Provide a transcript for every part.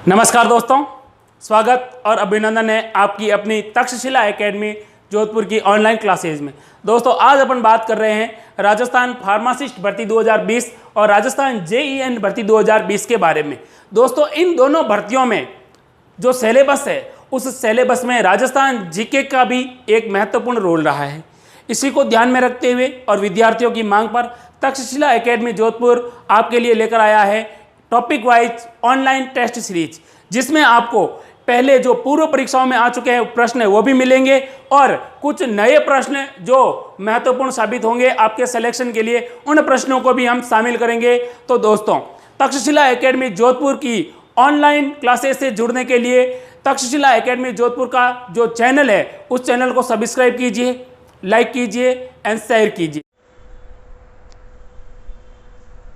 नमस्कार दोस्तों, स्वागत और अभिनंदन है आपकी अपनी तक्षशिला एकेडमी जोधपुर की ऑनलाइन क्लासेज में। दोस्तों आज अपन बात कर रहे हैं राजस्थान फार्मासिस्ट भर्ती 2020 और राजस्थान जेईएन भर्ती 2020 के बारे में। दोस्तों इन दोनों भर्तियों में जो सिलेबस है उस सिलेबस में राजस्थान जीके का भी एक महत्वपूर्ण रोल रहा है। इसी को ध्यान में रखते हुए और विद्यार्थियों की मांग पर तक्षशिला एकेडमी जोधपुर आपके लिए लेकर आया है topic wise online test series, जिसमें आपको पहले जो पूर्व परीक्षाओं में आ चुके हैं प्रश्न वो भी मिलेंगे और कुछ नए प्रश्न जो महत्वपूर्ण साबित होंगे आपके सिलेक्शन के लिए, उन प्रश्नों को भी हम शामिल करेंगे। तो दोस्तों तक्षशिला एकेडमी जोधपुर की ऑनलाइन क्लासेस से जुड़ने के लिए तक्षशिला एकेडमी जोधपुर का जो चैनल है उस चैनल को सब्सक्राइब कीजिए, लाइक कीजिए एंड शेयर कीजिए।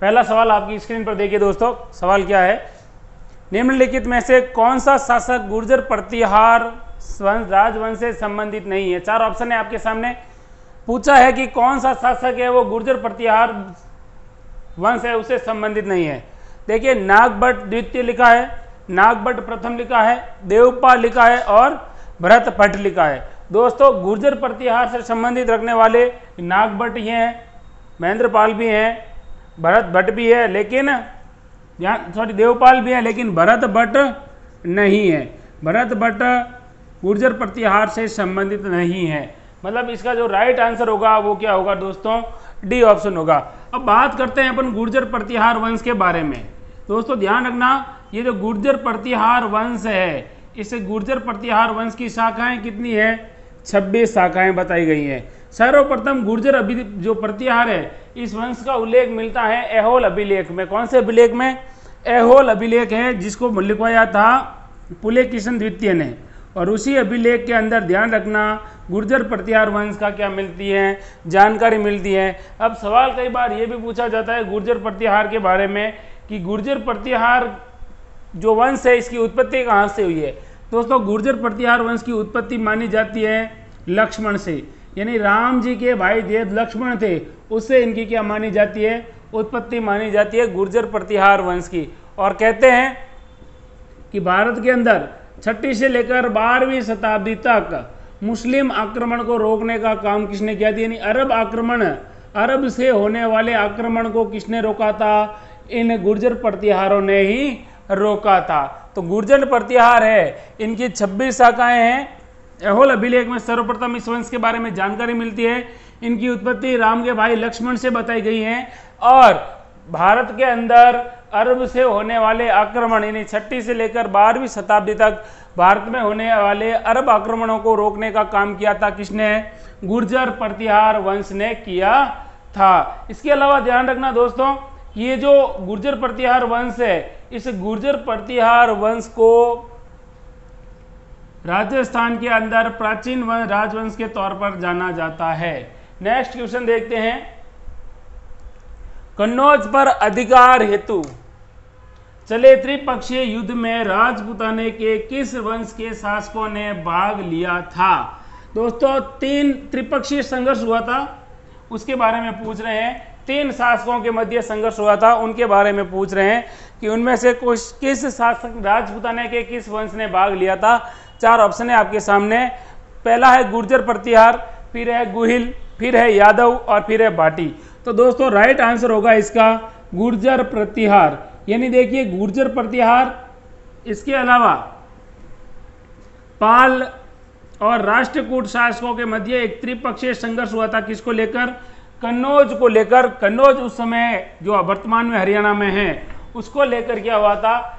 पहला सवाल आपकी स्क्रीन पर देखिए दोस्तों। सवाल क्या है? निम्नलिखित में से कौन सा शासक गुर्जर प्रतिहार राजवंश से संबंधित नहीं है? चार ऑप्शन है आपके सामने। पूछा है कि कौन सा शासक है वो गुर्जर प्रतिहार वंश है उससे संबंधित नहीं है। देखिए नागभट्ट द्वितीय लिखा है, नागभट्ट प्रथम लिखा है, देवपाल लिखा है और भरत भट्ट लिखा है। दोस्तों गुर्जर प्रतिहार से संबंधित रखने वाले नागभट्ट ही हैं, महेंद्रपाल भी हैं, भरत भट्ट भी है, लेकिन देवपाल भी है, लेकिन भरत भट्ट नहीं है। भरत भट्ट गुर्जर प्रतिहार से संबंधित नहीं है। मतलब इसका जो राइट आंसर होगा वो क्या होगा दोस्तों? डी ऑप्शन होगा। अब बात करते हैं अपन गुर्जर प्रतिहार वंश के बारे में। दोस्तों ध्यान रखना, ये जो गुर्जर प्रतिहार वंश है, इस गुर्जर प्रतिहार वंश की शाखाएं कितनी है? 26 शाखाएं बताई गई हैं। सर्वप्रथम गुर्जर जो प्रतिहार है इस वंश का उल्लेख मिलता है ऐहोल अभिलेख में। कौन से अभिलेख में? ऐहोल अभिलेख है, जिसको लिखवाया था पुलकेशिन द्वितीय ने। और उसी अभिलेख के अंदर ध्यान रखना गुर्जर प्रतिहार वंश का क्या मिलती है? जानकारी मिलती है। अब सवाल कई बार ये भी पूछा जाता है गुर्जर प्रतिहार के बारे में कि गुर्जर प्रतिहार जो वंश है इसकी उत्पत्ति कहाँ से हुई है? दोस्तों गुर्जर प्रतिहार वंश की उत्पत्ति मानी जाती है लक्ष्मण से, यानी राम जी के भाई देव लक्ष्मण थे, उससे इनकी क्या मानी जाती है? उत्पत्ति मानी जाती है गुर्जर प्रतिहार वंश की। और कहते हैं कि भारत के अंदर 6वीं से लेकर 12वीं शताब्दी तक मुस्लिम आक्रमण को रोकने का काम किसने किया था? यानी अरब आक्रमण, अरब से होने वाले आक्रमण को किसने रोका था? इन गुर्जर प्रतिहारों ने ही रोका था। तो गुर्जर प्रतिहार है, इनकी 26 शाखाएं हैं। ऐहोल अभिलेख में सर्वप्रथम इस वंश के बारे में जानकारी मिलती है। इनकी उत्पत्ति राम के भाई लक्ष्मण से बताई गई है और भारत के अंदर अरब से होने वाले आक्रमण यानी 6वीं से लेकर 12वीं शताब्दी तक भारत में होने वाले अरब आक्रमणों को रोकने का काम किया था किसने? गुर्जर प्रतिहार वंश ने किया था। इसके अलावा ध्यान रखना दोस्तों, ये जो गुर्जर प्रतिहार वंश है, इस गुर्जर प्रतिहार वंश को राजस्थान के अंदर प्राचीन राजवंश के तौर पर जाना जाता है। नेक्स्ट क्वेश्चन देखते हैं। कन्नौज पर अधिकार हेतु चले त्रिपक्षीय युद्ध में राजपूताने के किस वंश के शासकों ने भाग लिया था? दोस्तों 3 त्रिपक्षीय संघर्ष हुआ था, उसके बारे में पूछ रहे हैं। 3 शासकों के मध्य संघर्ष हुआ था, उनके बारे में पूछ रहे हैं कि उनमें से किस शासक राजपूताने के किस वंश ने भाग लिया था। 4 ऑप्शन है आपके सामने। पहला है गुर्जर प्रतिहार, फिर है गुहिल, फिर है यादव और फिर है भाटी। तो दोस्तों राइट आंसर होगा इसका गुर्जर प्रतिहार। यानी देखिए गुर्जर प्रतिहार, इसके अलावा पाल और राष्ट्रकूट शासकों के मध्य एक त्रिपक्षीय संघर्ष हुआ था। किसको लेकर? कन्नौज को लेकर। कन्नौज उस समय जो वर्तमान में हरियाणा में है उसको लेकर क्या हुआ था?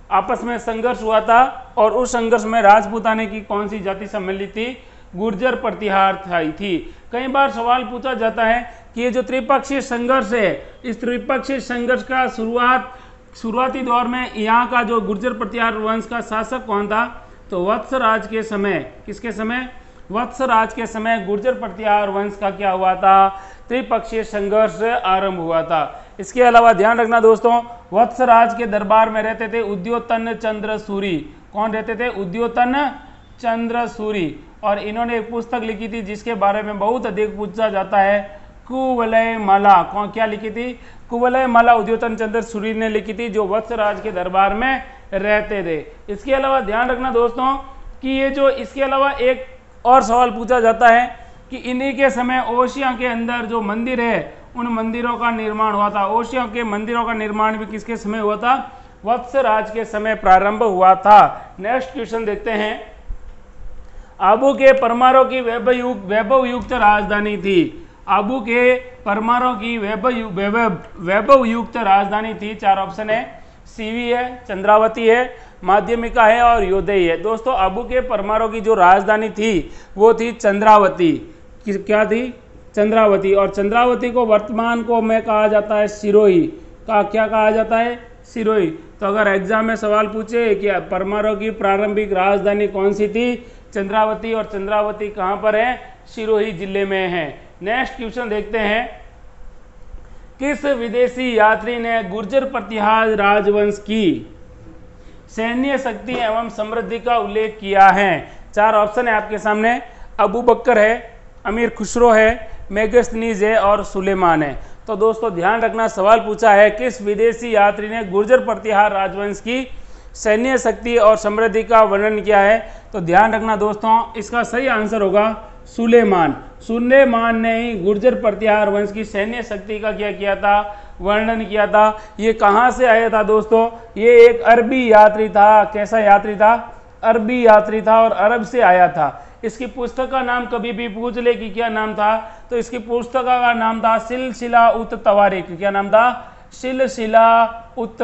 आपस में संघर्ष हुआ था और उस संघर्ष में राजपूताने की कौन सी जाति सम्मिलित थी? गुर्जर प्रतिहार थी। कई बार सवाल पूछा जाता है कि ये जो त्रिपक्षीय संघर्ष है, इस त्रिपक्षीय संघर्ष का शुरुआती दौर में यहाँ का जो गुर्जर प्रतिहार वंश का शासक कौन था? तो वत्सराज के समय। किसके समय? वत्सराज के समय गुर्जर प्रतिहार वंश का क्या हुआ था? त्रिपक्षीय संघर्ष आरंभ हुआ था। इसके अलावा ध्यान रखना दोस्तों, वत्सराज के दरबार में रहते थे उद्योतन चंद्र सूरी। कौन रहते थे? उद्योतन चंद्र सूरी। और इन्होंने एक पुस्तक लिखी थी जिसके बारे में बहुत अधिक पूछा जाता है, कुवलय माला। कौन क्या लिखी थी? कुवलय माला उद्योतन चंद्र सूरी ने लिखी थी, जो वत्सराज के दरबार में रहते थे। इसके अलावा ध्यान रखना दोस्तों कि ये जो इसके अलावा एक और सवाल पूछा जाता है कि इन्हीं के समय ओशिया के अंदर जो मंदिर है उन मंदिरों का निर्माण हुआ था। ओशिया के मंदिरों का निर्माण भी किसके समय हुआ था? वत्सराज के समय प्रारंभ हुआ था। नेक्स्ट क्वेश्चन देखते हैं। आबू के परमारों की वैभव युक्त राजधानी थी। आबू के परमारों की वैभव युक्त राजधानी थी। 4 ऑप्शन है, सीवी है, चंद्रावती है, माध्यमिका है और योदई है। दोस्तों आबू के परमारों की जो राजधानी थी वो थी चंद्रावती। क्या थी? चंद्रावती। और चंद्रावती को वर्तमान को में कहा जाता है सिरोही का। क्या कहा जाता है? सिरोही। तो अगर एग्जाम में सवाल पूछे कि परमारों की प्रारंभिक राजधानी कौन सी थी? चंद्रावती। और चंद्रावती कहाँ पर है? सिरोही जिले में है। नेक्स्ट क्वेश्चन देखते हैं। किस विदेशी यात्री ने गुर्जर प्रतिहार राजवंश की सैन्य शक्ति एवं समृद्धि का उल्लेख किया है? 4 ऑप्शन है आपके सामने। अबू बकर है, अमीर खुसरो है, मेगस्थनीज है और सुलेमान है। तो दोस्तों ध्यान रखना, सवाल पूछा है किस विदेशी यात्री ने गुर्जर प्रतिहार राजवंश की सैन्य शक्ति और समृद्धि का वर्णन किया है? तो ध्यान रखना दोस्तों, इसका सही आंसर होगा सुलेमान। सुलेमान ने ही गुर्जर प्रतिहार वंश की सैन्य शक्ति का क्या किया था? वर्णन किया था। ये कहाँ से आया था दोस्तों? ये एक अरबी यात्री था। कैसा यात्री था? अरबी यात्री था और अरब से आया था। इसकी पुस्तक का नाम कभी भी पूछ ले कि क्या नाम था, तो इसकी पुस्तक का नाम था सिलसिला उत तवारिख। क्या नाम था? सिलसिला उत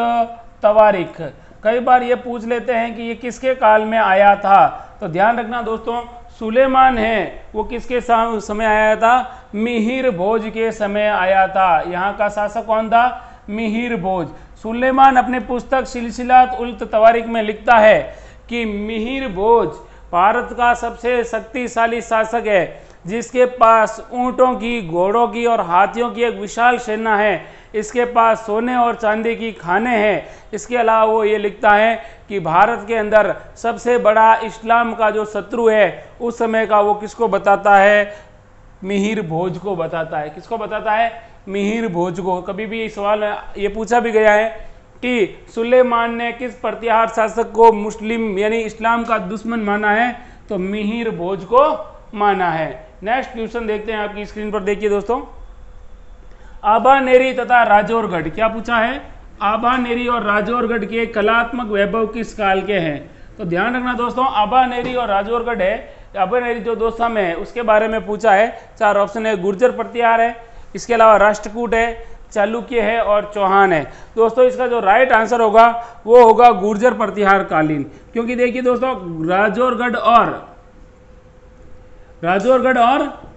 तवारिख। कई बार ये पूछ लेते हैं कि ये किसके काल में आया था। तो ध्यान रखना दोस्तों, सुलेमान है वो किसके समय आया था? मिहिर भोज के समय आया था। यहाँ का शासक कौन था? मिहिर भोज। सुलेमान अपने पुस्तक सिलसिलात उल तवारिख में लिखता है कि मिहिर भोज भारत का सबसे शक्तिशाली शासक है, जिसके पास ऊंटों की, घोड़ों की और हाथियों की एक विशाल सेना है। इसके पास सोने और चांदी की खाने हैं। इसके अलावा वो ये लिखता है कि भारत के अंदर सबसे बड़ा इस्लाम का जो शत्रु है उस समय का, वो किसको बताता है? मिहिर भोज को बताता है। किसको बताता है? मिहिर भोज को। कभी भी सवाल ये पूछा भी गया है कि सुलेमान ने किस प्रतिहार शासक को मुस्लिम यानी इस्लाम का दुश्मन माना है? तो मिहिर भोज को माना है। नेक्स्ट क्वेश्चन देखते हैं, आपकी स्क्रीन पर देखिए दोस्तों। आभानेरी तथा राजौरगढ़, क्या पूछा है? आभानेरी और राजौरगढ़ के कलात्मक वैभव किस काल के हैं? तो ध्यान रखना दोस्तों, आभानेरी और राजौरगढ़ है, आभानेरी जो दोसा में है उसके बारे में पूछा है। 4 ऑप्शन है, गुर्जर प्रतिहार है, इसके अलावा राष्ट्रकूट है, चालुक्य है और चौहान है। दोस्तों इसका जो राइट आंसर होगा वो होगा गुर्जर प्रतिहार कालीन। क्योंकि देखिए दोस्तों, राजौरगढ़ और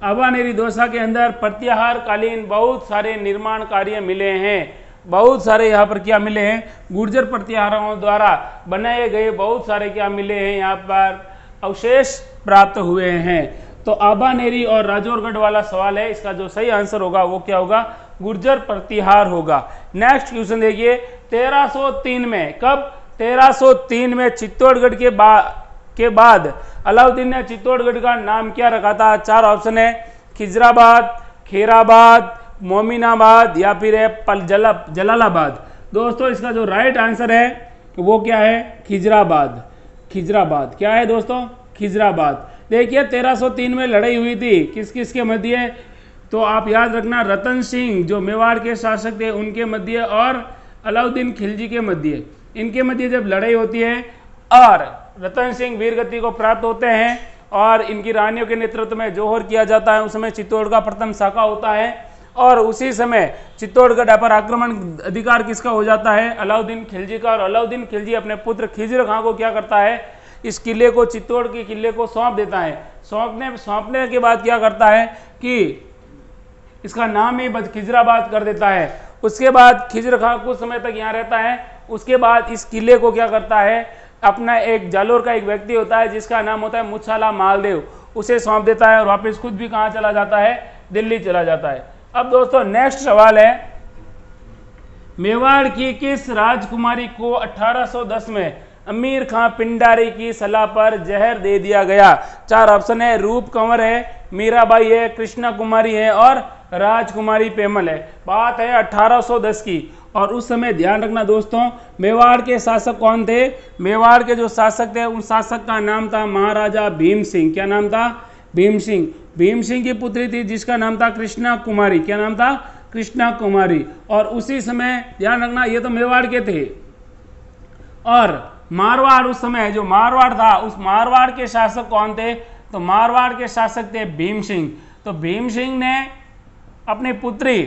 आभानेरी दोसा के अंदर प्रतिहार कालीन बहुत सारे निर्माण कार्य मिले हैं। बहुत सारे यहाँ पर क्या मिले हैं? गुर्जर प्रतिहारों द्वारा बनाए गए बहुत सारे क्या मिले हैं? यहाँ पर अवशेष प्राप्त हुए हैं। तो आभानेरी और राजौरगढ़ वाला सवाल है, इसका जो सही आंसर होगा वो क्या होगा? गुर्जर प्रतिहार होगा। नेक्स्ट क्वेश्चन देखिए। 1303 में, कब? 1303 में चित्तौड़गढ़ के बाद अलाउद्दीन ने चित्तौड़गढ़ का नाम क्या रखा था? 4 ऑप्शन है, खिजराबाद, खेराबाद, मोमिनाबाद या फिर है जलालाबाद। दोस्तों इसका जो राइट आंसर है वो क्या है? खिजराबाद। खिजराबाद क्या है दोस्तों? खिजराबाद। देखिए 1303 में लड़ाई हुई थी किस किस के मध्य? तो आप याद रखना, रतन सिंह जो मेवाड़ के शासक थे उनके मध्य और अलाउद्दीन खिलजी के मध्य, इनके मध्य जब लड़ाई होती है और रतन सिंह वीरगति को प्राप्त होते हैं और इनकी रानियों के नेतृत्व में जोहर किया जाता है। उस समय चित्तौड़ का प्रथम शाखा होता है और उसी समय चित्तौड़गढ़ पर आक्रमण अधिकार किसका हो जाता है? अलाउद्दीन खिलजी का। और अलाउद्दीन खिलजी अपने पुत्र खिजर खां को क्या करता है? इस किले को, चित्तौड़ के किले को सौंप देता है। सौंपने के बाद क्या करता है कि इसका नाम ही खिजराबाद कर देता है। उसके बाद खिजर खां कुछ समय तक यहाँ रहता है। उसके बाद इस किले को क्या करता है? अपना एक जालोर का एक व्यक्ति होता है जिसका नाम होता है मुछाला मालदेव, उसे सौंप देता है और वापस खुद भी कहाँ चला जाता है? दिल्ली चला जाता है। अब दोस्तों नेक्स्ट सवाल है, मेवाड़ की किस राजकुमारी को 1810 में अमीर खां पिंडारी की सलाह पर जहर दे दिया गया? 4 ऑप्शन है, रूप कंवर है, मीराबाई है, कृष्णा कुमारी है और राजकुमारी पेमल है। बात है 1810 की और उस समय ध्यान रखना दोस्तों, मेवाड़ के शासक कौन थे? मेवाड़ के जो शासक थे उन शासक का नाम था महाराजा भीम सिंह। क्या नाम था? भीम सिंह। भीम सिंह की पुत्री थी जिसका नाम था कृष्णा कुमारी। क्या नाम था? कृष्णा कुमारी। और उसी समय ध्यान रखना, ये तो मेवाड़ के थे, और मारवाड़, उस समय जो मारवाड़ था उस मारवाड़ के शासक कौन थे? तो मारवाड़ के शासक थे भीम सिंह। तो भीम सिंह ने अपनी पुत्री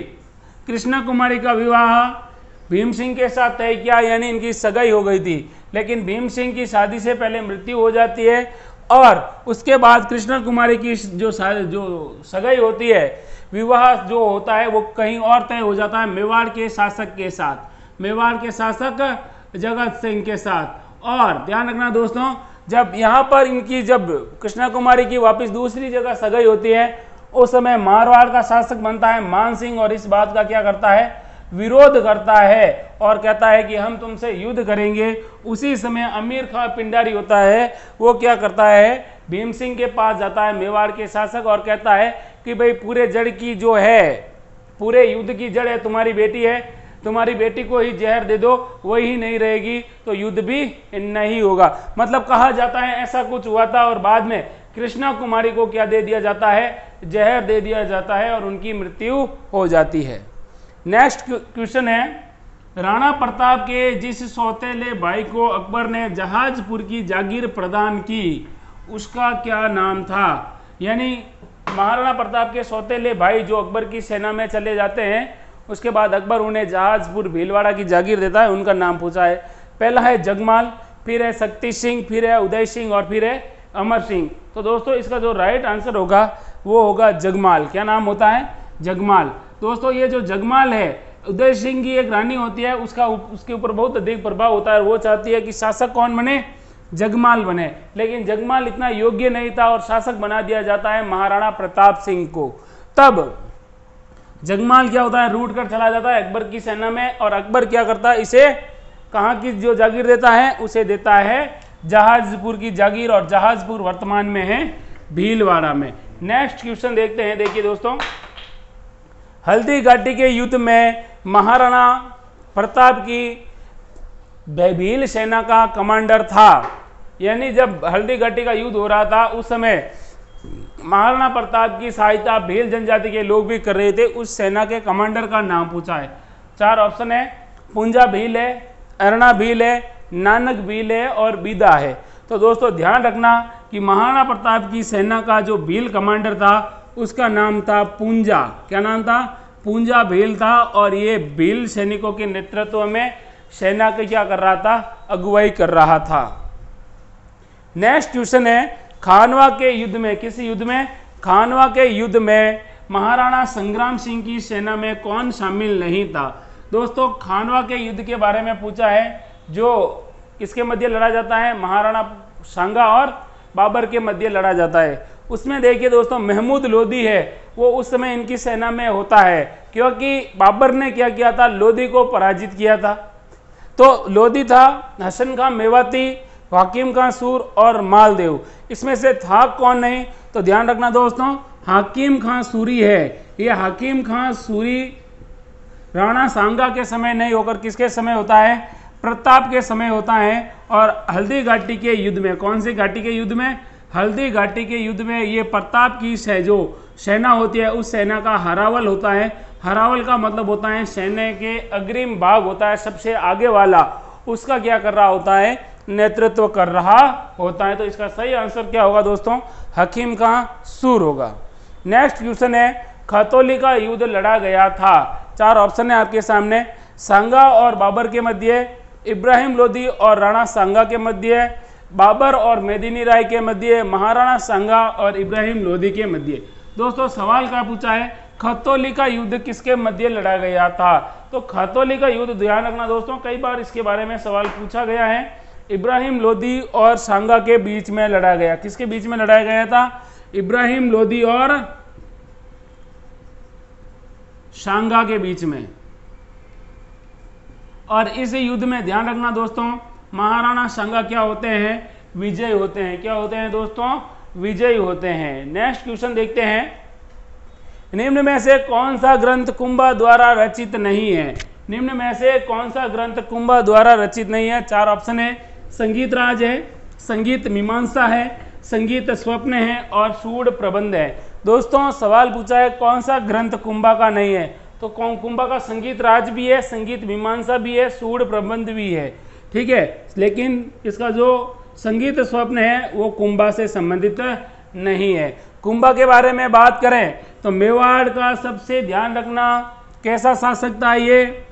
कृष्णा कुमारी का विवाह भीम सिंह के साथ तय किया, यानी इनकी सगाई हो गई थी। लेकिन भीम सिंह की शादी से पहले मृत्यु हो जाती है और उसके बाद कृष्णा कुमारी की जो सगाई होती है, विवाह जो होता है वो कहीं और तय हो जाता है, मेवाड़ के शासक के साथ, मेवाड़ के शासक जगत सिंह के साथ। और ध्यान रखना दोस्तों, जब यहाँ पर इनकी जब कृष्णा कुमारी की वापस दूसरी जगह सगाई होती है, उस समय मारवाड़ का शासक बनता है मान सिंह, और इस बात का क्या करता है? विरोध करता है और कहता है कि हम तुमसे युद्ध करेंगे। उसी समय अमीर खां पिंडारी होता है, वो क्या करता है? भीम सिंह के पास जाता है मेवाड़ के शासक और कहता है कि भाई पूरे जड़ की जो है, पूरे युद्ध की जड़ है तुम्हारी बेटी है, तुम्हारी बेटी को ही जहर दे दो, वही नहीं रहेगी तो युद्ध भी नहीं होगा। मतलब कहा जाता है ऐसा कुछ हुआ था और बाद में कृष्णा कुमारी को क्या दे दिया जाता है? जहर दे दिया जाता है और उनकी मृत्यु हो जाती है। नेक्स्ट क्वेश्चन है, राणा प्रताप के जिस सौतेले भाई को अकबर ने जहाजपुर की जागीर प्रदान की उसका क्या नाम था? यानी महाराणा प्रताप के सौतेले भाई जो अकबर की सेना में चले जाते हैं, उसके बाद अकबर उन्हें जहाजपुर भीलवाड़ा की जागीर देता है, उनका नाम पूछा है। पहला है जगमाल, फिर है शक्ति सिंह, फिर है उदय सिंह और फिर है अमर सिंह। तो दोस्तों इसका जो राइट आंसर होगा वो होगा जगमाल। क्या नाम होता है? जगमाल। दोस्तों ये जो जगमाल है, उदय सिंह की एक रानी होती है, उसके ऊपर बहुत अधिक प्रभाव होता है, वो चाहती है कि शासक कौन बने? जगमाल बने। लेकिन जगमाल इतना योग्य नहीं था और शासक बना दिया जाता है महाराणा प्रताप सिंह को। तब जगमाल क्या होता है? रूट कर चला जाता है अकबर की सेना में, और अकबर क्या करता है? इसे कहाँ की जो जागीर देता है? उसे देता है जहाजपुर की जागीर, और जहाजपुर वर्तमान में है भीलवाड़ा में। नेक्स्ट क्वेश्चन देखते हैं। देखिए दोस्तों, हल्दी घाटी के युद्ध में महाराणा प्रताप की भील सेना का कमांडर था। यानी जब हल्दी घाटी का युद्ध हो रहा था उस समय महाराणा प्रताप की सहायता भील जनजाति के लोग भी कर रहे थे। उस सेना के कमांडर का नाम पूछा है। 4 ऑप्शन है, पुंजा भील है, अरना भील है, नानक भील है और बीदा है। तो दोस्तों ध्यान रखना कि महाराणा प्रताप की सेना का जो भील कमांडर था उसका नाम था पुंजा। क्या नाम था? पुंजा भील था, और ये भील सैनिकों के नेतृत्व में सेना के क्या कर रहा था? अगुवाई कर रहा था। नेक्स्ट क्वेश्चन है, खानवा के युद्ध में, किस युद्ध में? खानवा के युद्ध में महाराणा संग्राम सिंह की सेना में कौन शामिल नहीं था? दोस्तों खानवा के युद्ध के बारे में पूछा है, जो किसके मध्य लड़ा जाता है? महाराणा सांगा और बाबर के मध्य लड़ा जाता है। उसमें देखिए दोस्तों, महमूद लोधी है वो उस समय इनकी सेना में होता है, क्योंकि बाबर ने क्या किया था? लोधी को पराजित किया था। तो लोधी था हसन खां मेवाती, हाकिम खां सूर और मालदेव। इसमें से था कौन नहीं? तो ध्यान रखना दोस्तों, हाकिम खां सूरी है। ये हाकिम खां सूरी राणा सांगा के समय नहीं होकर किसके समय होता है? प्रताप के समय होता है। और हल्दी घाटी के युद्ध में, कौन सी घाटी के युद्ध में? हल्दी घाटी के युद्ध में ये प्रताप की जो सेना होती है उस सेना का हरावल होता है। हरावल का मतलब होता है सेना के अग्रिम भाग होता है, सबसे आगे वाला, उसका क्या कर रहा होता है? नेतृत्व कर रहा होता है। तो इसका सही आंसर क्या होगा दोस्तों? हकीम खां सूर होगा। नेक्स्ट क्वेश्चन है, खतौली का युद्ध लड़ा गया था। 4 ऑप्शन है आपके सामने, सांगा और बाबर के मध्य, इब्राहिम लोधी और राणा सांगा के मध्य, बाबर और मेदिनी राय के मध्य, महाराणा सांगा और इब्राहिम लोधी के मध्य। दोस्तों सवाल क्या पूछा है? खतौली का युद्ध किसके मध्य लड़ा गया था? तो खतौली का युद्ध, ध्यान रखना दोस्तों, कई बार इसके बारे में सवाल पूछा गया है। इब्राहिम लोधी और सांगा के बीच में लड़ा गया। किसके बीच में लड़ाया गया था? इब्राहिम लोधी और सांगा के बीच में। और इस युद्ध में ध्यान रखना दोस्तों, महाराणा सांगा क्या होते हैं? विजय होते हैं। क्या होते हैं दोस्तों? विजयी होते हैं। नेक्स्ट क्वेश्चन देखते हैं, निम्न में से कौन सा ग्रंथ कुंभा द्वारा रचित नहीं है? निम्न में से कौन सा ग्रंथ कुंभा द्वारा रचित नहीं है? 4 ऑप्शन है, संगीत राज है, संगीत मीमांसा है, संगीत स्वप्न है और सूड प्रबंध है। दोस्तों सवाल पूछा है कौन सा ग्रंथ कुंभा का नहीं है, तो कुंभा का संगीत राज भी है, संगीत मीमांसा भी है, सूड प्रबंध भी है, ठीक है। लेकिन इसका जो संगीत स्वप्न है वो कुंभा से संबंधित नहीं है। कुंभा के बारे में बात करें तो मेवाड़ का सबसे ध्यान रखना कैसा शासक था, ये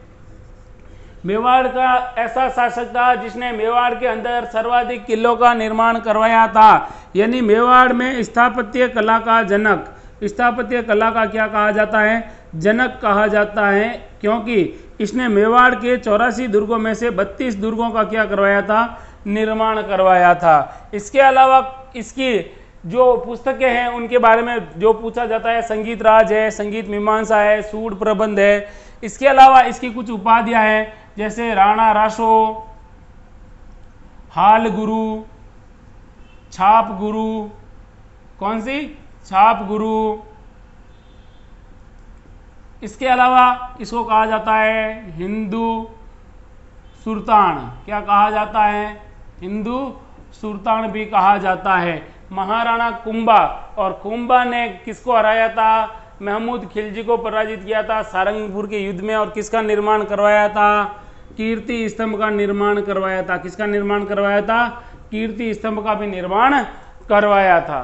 मेवाड़ का ऐसा शासक था जिसने मेवाड़ के अंदर सर्वाधिक किलों का निर्माण करवाया था, यानी मेवाड़ में स्थापत्य कला का जनक, स्थापत्य कला का क्या कहा जाता है? जनक कहा जाता है, क्योंकि इसने मेवाड़ के 84 दुर्गों में से 32 दुर्गों का क्या करवाया था? निर्माण करवाया था। इसके अलावा इसकी जो पुस्तकें हैं उनके बारे में जो पूछा जाता है, संगीत राज है, संगीत मीमांसा है, सूड प्रबंध है। इसके अलावा इसकी कुछ उपाधियां हैं, जैसे राणा रासो, हाल गुरु, छाप गुरु, कौन सी? छाप गुरु। इसके अलावा इसको कहा जाता है हिंदू सुल्तान, क्या कहा जाता है? हिंदू सुल्तान भी कहा जाता है। महाराणा कुंभा, और कुंभा ने किसको हराया था? महमूद खिलजी को पराजित किया था सारंगपुर के युद्ध में, और किसका निर्माण करवाया था? कीर्ति स्तंभ का निर्माण करवाया था। किसका निर्माण करवाया था? कीर्ति स्तंभ का भी निर्माण करवाया था।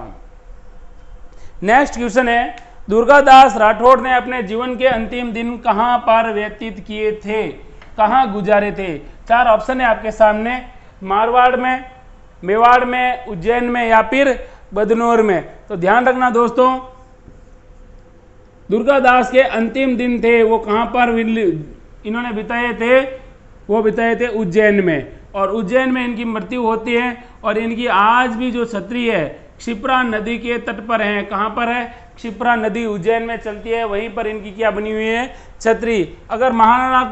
नेक्स्ट क्वेश्चन है, दुर्गादास राठौड़ ने अपने जीवन के अंतिम दिन कहां पर व्यतीत किए थे, कहां गुजारे थे? 4 ऑप्शन है आपके सामने, मारवाड़ में, मेवाड़ में, उज्जैन में या फिर बदनौर में। तो ध्यान रखना दोस्तों, दुर्गादास के अंतिम दिन थे वो कहां पर इन्होंने बिताए थे? वो बिताए थे उज्जैन में, और उज्जैन में इनकी मृत्यु होती है। और इनकी आज भी जो छतरी है क्षिप्रा नदी के तट पर है। कहां पर है? क्षिप्रा नदी उज्जैन में चलती है, वहीं पर इनकी क्या बनी हुई है? छतरी। अगर महाराणा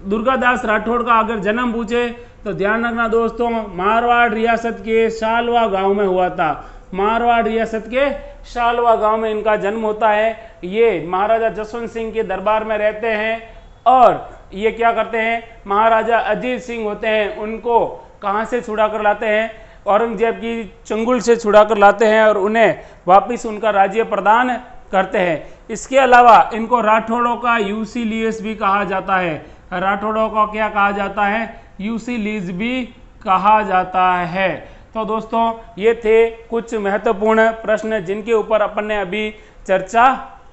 दुर्गादास राठौड़ का अगर जन्म पूछे तो ध्यान रखना दोस्तों, मारवाड़ रियासत के शालवा गांव में हुआ था। मारवाड़ रियासत के शालवा गांव में इनका जन्म होता है। ये महाराजा जसवंत सिंह के दरबार में रहते हैं, और ये क्या करते हैं? महाराजा अजीत सिंह होते हैं, उनको कहां से छुड़ा कर लाते हैं? औरंगजेब की चंगुल से छुड़ा कर लाते हैं, और उन्हें वापस उनका राज्य प्रदान करते हैं। इसके अलावा इनको राठौड़ों का यूसिलियस भी कहा जाता है। राठौड़ों का क्या कहा जाता है? यूसिलियस भी कहा जाता है। तो दोस्तों ये थे कुछ महत्वपूर्ण प्रश्न जिनके ऊपर अपन ने अभी चर्चा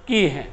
की है।